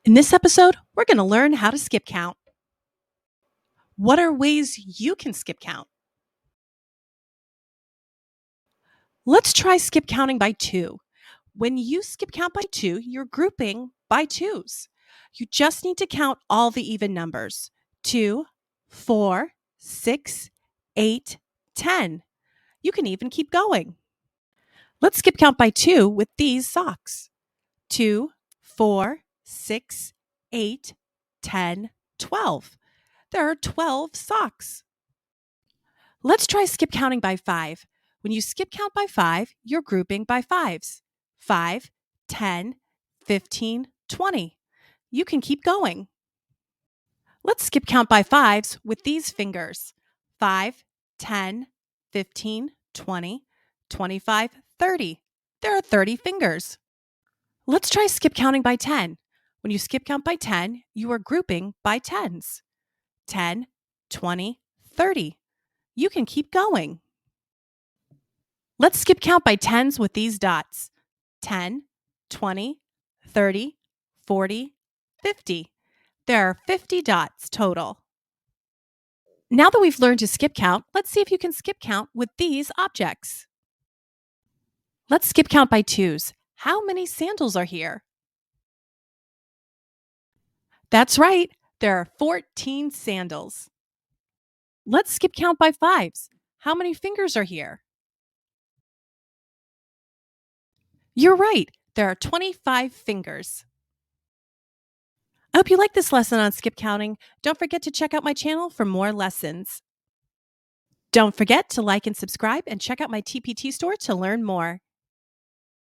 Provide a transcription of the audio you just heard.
In this episode, we're going to learn how to skip count. What are ways you can skip count? Let's try skip counting by 2. When you skip count by 2, you're grouping by 2s. You just need to count all the even numbers: 2, 4, 6, 8, 10. You can even keep going. Let's skip count by 2 with these socks: 2, 4, 6, 8, 10, 12. There are 12 socks. Let's try skip counting by 5. When you skip count by 5, you're grouping by 5s: 5, 10, 15, 20. You can keep going. Let's skip count by 5s with these fingers: 5, 10, 15, 20, 25, 30. There are 30 fingers. Let's try skip counting by 10. When you skip count by 10, you are grouping by 10s: 10, 20, 30. You can keep going. Let's skip count by 10s with these dots: 10, 20, 30, 40, 50. There are 50 dots total. Now that we've learned to skip count, let's see if you can skip count with these objects. Let's skip count by 2s. How many sandals are here? That's right, there are 14 sandals. Let's skip count by 5s. How many fingers are here? You're right, there are 25 fingers. I hope you like this lesson on skip counting. Don't forget to check out my channel for more lessons. Don't forget to like and subscribe and check out my TPT store to learn more.